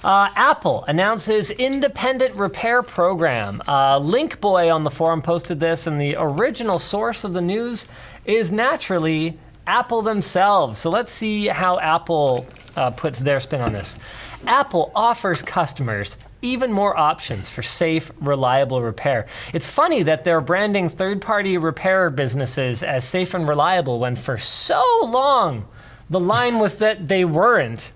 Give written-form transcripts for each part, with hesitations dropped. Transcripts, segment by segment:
Apple announces independent repair program. Link Boy on the forum posted this, and the original source of the news is naturally Apple themselves. So let's see how Apple puts their spin on this. Apple offers customers even more options for safe, reliable repair. It's funny that they're branding third-party repair businesses as safe and reliable when for so long the line was that they weren't.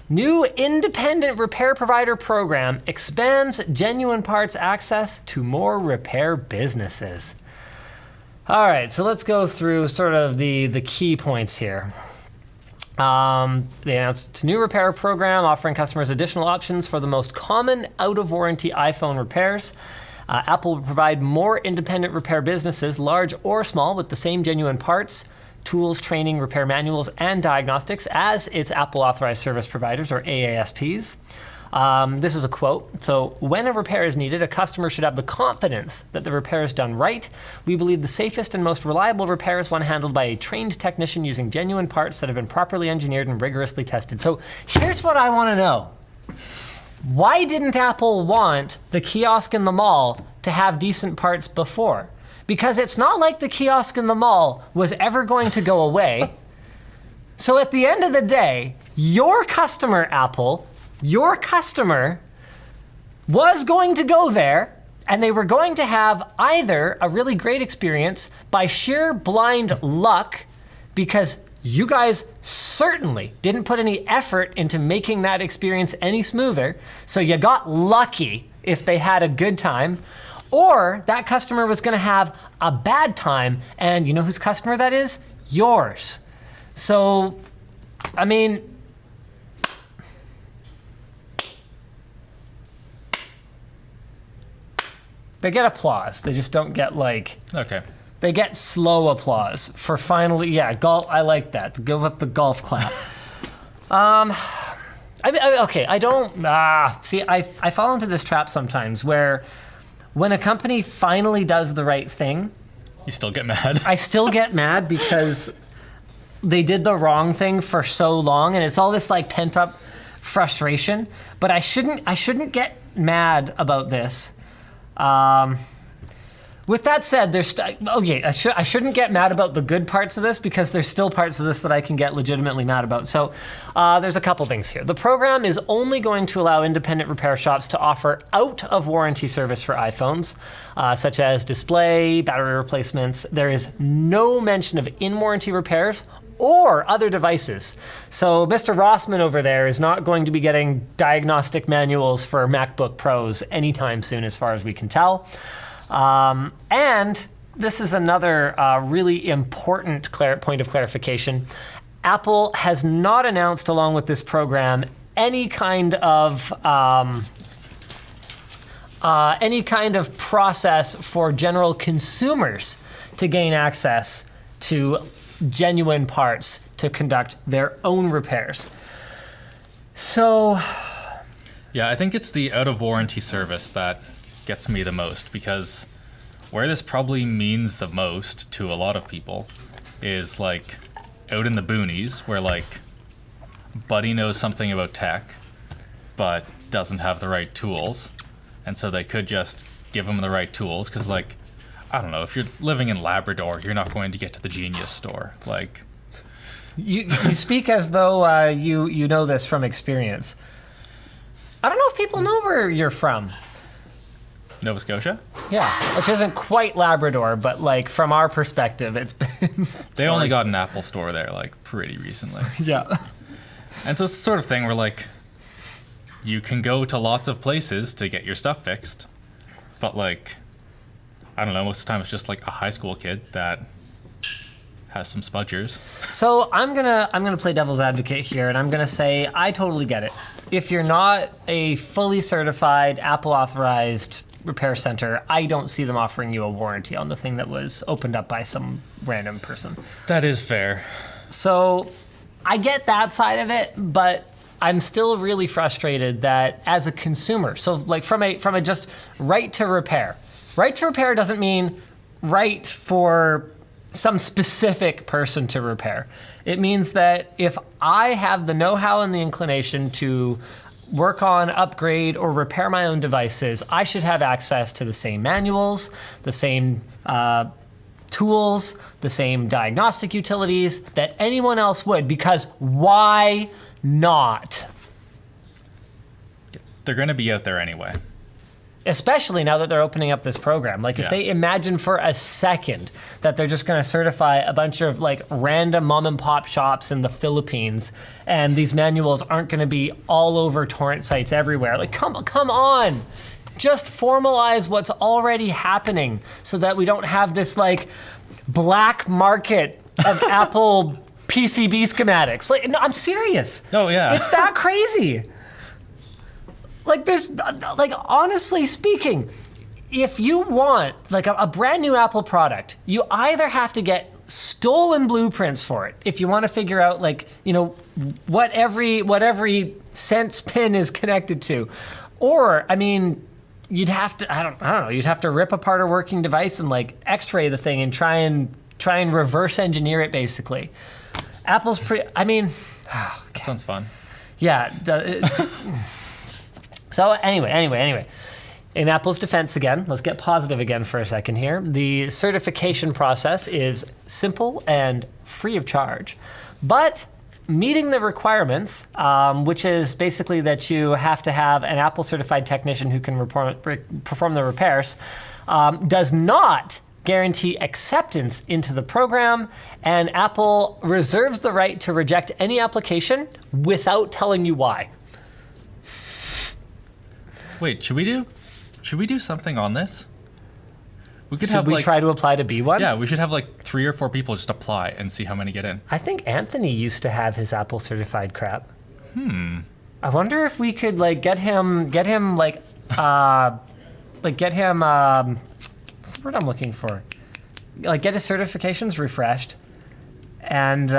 New independent repair provider program expands genuine parts access to more repair businesses. All right, so let's go through sort of the key points here. They announced its new repair program offering customers additional options for the most common out-of-warranty iPhone repairs. Apple will provide more independent repair businesses, large or small, with the same genuine parts, tools, training, repair manuals, and diagnostics as its Apple Authorized Service Providers, or AASPs. This is a quote. So, when a repair is needed, a customer should have the confidence that the repair is done right. We believe the safest and most reliable repair is one handled by a trained technician using genuine parts that have been properly engineered and rigorously tested. So, here's what I want to know. Why didn't Apple want the kiosk in the mall to have decent parts before? Because it's not like the kiosk in the mall was ever going to go away. So at the end of the day, your customer, Apple, your customer was going to go there and they were going to have either a really great experience by sheer blind luck, because you guys certainly didn't put any effort into making that experience any smoother, so you got lucky if they had a good time, or that customer was gonna have a bad time, and you know whose customer that is? Yours. So, I mean, they get applause. They just don't get Okay. They get slow applause for finally, golf. I like that. Give up the golf clap. Okay, I don't, see, I fall into this trap sometimes where when a company finally does the right thing, you still get mad. I still get mad because they did the wrong thing for so long, and it's all this pent up frustration. But I shouldn't get mad about this. With that said, I shouldn't get mad about the good parts of this, because there's still parts of this that I can get legitimately mad about. So there's a couple things here. The program is only going to allow independent repair shops to offer out-of-warranty service for iPhones, such as display, battery replacements. There is no mention of in-warranty repairs or other devices. So Mr. Rossman over there is not going to be getting diagnostic manuals for MacBook Pros anytime soon, as far as we can tell. And this is another really important point of clarification. Apple has not announced, along with this program, any kind of process for general consumers to gain access to genuine parts to conduct their own repairs. So, yeah, I think it's the out-of-warranty service that gets me the most, because where this probably means the most to a lot of people is out in the boonies, where Buddy knows something about tech but doesn't have the right tools, and so they could just give him the right tools, because I don't know, if you're living in Labrador, you're not going to get to the Genius store. You speak as though you know this from experience. I don't know if people know where you're from. Nova Scotia? Yeah, which isn't quite Labrador, but from our perspective, it's been... They only got an Apple store there pretty recently. Yeah. And so it's the sort of thing where you can go to lots of places to get your stuff fixed, but I don't know, most of the time it's just a high school kid that has some spudgers. So I'm gonna play devil's advocate here, and I'm gonna say I totally get it. If you're not a fully certified Apple authorized repair center, I don't see them offering you a warranty on the thing that was opened up by some random person. That is fair. So I get that side of it, but I'm still really frustrated that as a consumer, so from a just right to repair. Right to repair doesn't mean right for some specific person to repair. It means that if I have the know-how and the inclination to work on, upgrade, or repair my own devices, I should have access to the same manuals, the same tools, the same diagnostic utilities that anyone else would, because why not? They're going to be out there anyway. Especially now that they're opening up this program. Like, if Yeah. they imagine for a second that they're just going to certify a bunch of like random mom and pop shops in the Philippines, and these manuals aren't going to be all over torrent sites everywhere. Like, come on. Just formalize what's already happening so that we don't have this like black market of Apple PCB schematics. Like, no, I'm serious. Oh, yeah. It's that crazy. Like, there's, like, honestly speaking, if you want like a brand new Apple product, you either have to get stolen blueprints for it if you want to figure out like, you know, what every sense pin is connected to, or I mean, you'd have to I don't know, you'd have to rip apart a working device and like X-ray the thing and try and reverse engineer it basically. Apple's I mean, That sounds fun. yeah, it's. So anyway, in Apple's defense again, let's get positive again for a second here. The certification process is simple and free of charge, but meeting the requirements, which is basically that you have to have an Apple certified technician who can perform the repairs, does not guarantee acceptance into the program, and Apple reserves the right to reject any application without telling you why. Wait, should we do something on this? We could Should we like, try to apply to be one? Yeah, we should have like 3 or 4 people just apply and see how many get in. I think Anthony used to have his Apple certified crap. I wonder if we could like get him what's the word I'm looking for? Like get his certifications refreshed and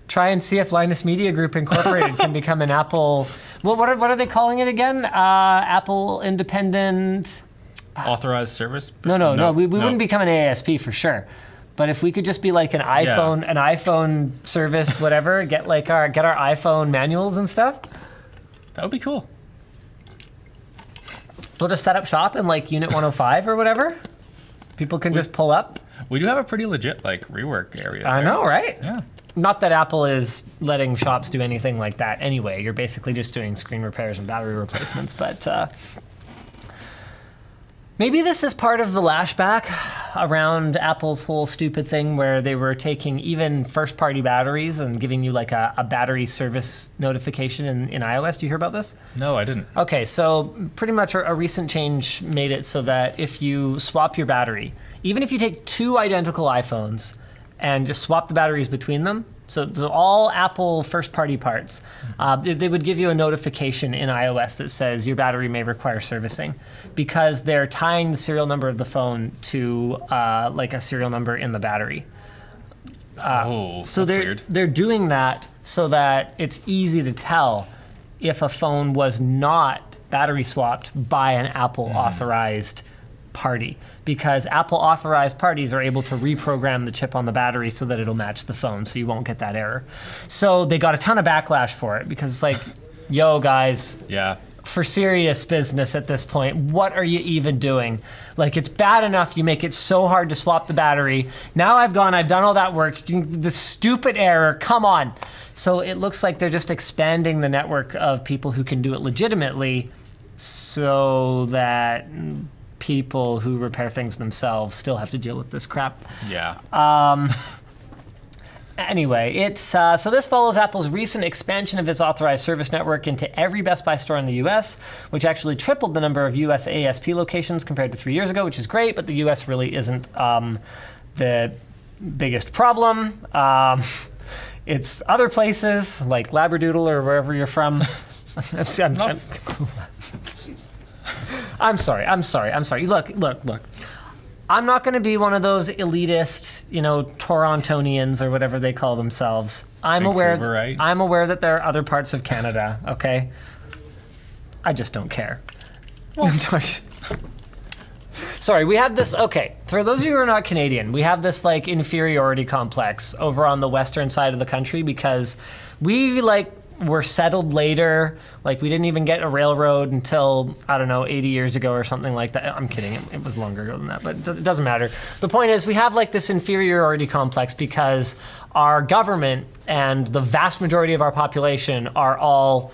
try and see if Linus Media Group Incorporated can become an Apple. Well, what are they calling it again? Apple Independent. Authorized service? No. We wouldn't become an ASP for sure. But if we could just be like an iPhone service, whatever, get our iPhone manuals and stuff. That would be cool. We'll just set up shop in like Unit 105 or whatever. People can just pull up. We do have a pretty legit like rework area. I know, right? Yeah. Not that Apple is letting shops do anything like that anyway. You're basically just doing screen repairs and battery replacements. But maybe this is part of the lashback around Apple's whole stupid thing where they were taking even first-party batteries and giving you like a battery service notification in iOS. Do you hear about this? No, I didn't. Okay, so pretty much a recent change made it so that if you swap your battery, even if you take 2 identical iPhones and just swap the batteries between them, so all Apple first-party parts, they would give you a notification in iOS that says your battery may require servicing because they're tying the serial number of the phone to like a serial number in the battery. So that's weird. They're doing that so that it's easy to tell if a phone was not battery swapped by an Apple authorized party, because Apple authorized parties are able to reprogram the chip on the battery so that it'll match the phone, so you won't get that error. So they got a ton of backlash for it because it's like, yo guys, Yeah. for serious business at this point, what are you even doing? Like, it's bad enough you make it so hard to swap the battery. Now I've done all that work. The stupid error, come on. So it looks like they're just expanding the network of people who can do it legitimately so that people who repair things themselves still have to deal with this crap. Yeah. Anyway, it's so this follows Apple's recent expansion of its authorized service network into every Best Buy store in the U.S., which actually tripled the number of U.S. ASP locations compared to 3 years ago, which is great, but the U.S. really isn't the biggest problem. It's other places like Labradoodle or wherever you're from. I'm sorry. Look. I'm not going to be one of those elitist, Torontonians or whatever they call themselves. I'm aware that there are other parts of Canada, okay? I just don't care. Sorry, we have this, okay, for those of you who are not Canadian, we have this like inferiority complex over on the western side of the country because we like were settled later. Like, we didn't even get a railroad until, I don't know, 80 years ago or something like that. I'm kidding. It was longer ago than that, but it doesn't matter. The point is, we have like this inferiority complex because our government and the vast majority of our population are all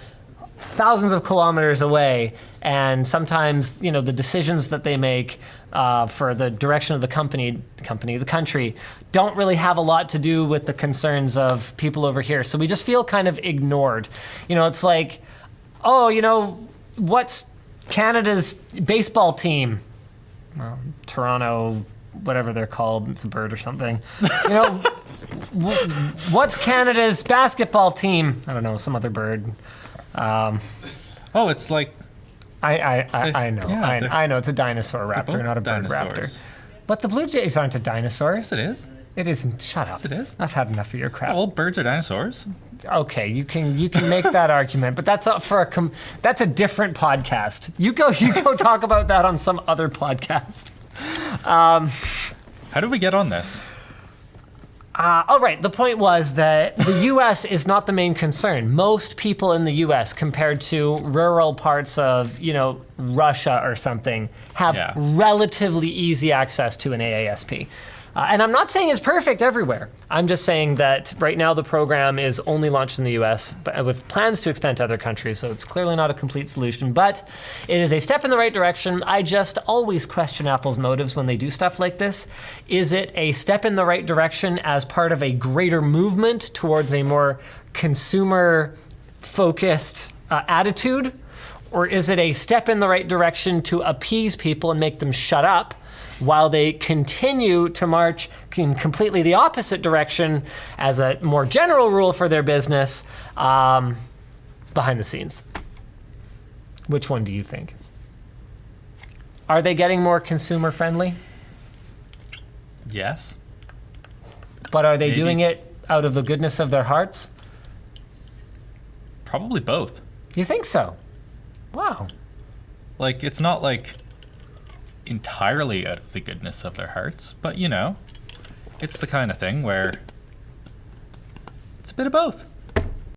thousands of kilometers away, and sometimes, the decisions that they make for the direction of the the country, don't really have a lot to do with the concerns of people over here. So we just feel kind of ignored. It's like, what's Canada's baseball team? Well, Toronto, whatever they're called, it's a bird or something. What's Canada's basketball team? I don't know, some other bird. It's like I know. yeah, I know. It's a dinosaur raptor, not a bird raptor. But the Blue Jays aren't a dinosaur. Yes, it is. It isn't. Shut up. Yes, it is. I've had enough of your crap. All birds are dinosaurs. Okay, you can make that argument, but that's up for that's a different podcast. You go talk about that on some other podcast. How did we get on this? All right, the point was that the U.S. is not the main concern. Most people in the U.S., compared to rural parts of, Russia or something, have relatively easy access to an AASP. And I'm not saying it's perfect everywhere. I'm just saying that right now the program is only launched in the US, but with plans to expand to other countries, so it's clearly not a complete solution, but it is a step in the right direction. I just always question Apple's motives when they do stuff like this. Is it a step in the right direction as part of a greater movement towards a more consumer-focused attitude? Or is it a step in the right direction to appease people and make them shut up while they continue to march in completely the opposite direction as a more general rule for their business behind the scenes? Which one do you think? Are they getting more consumer friendly? Yes. But are they Maybe. doing it out of the goodness of their hearts? Probably both. You think so? Wow. Like, it's not like entirely out of the goodness of their hearts, but it's the kind of thing where it's a bit of both.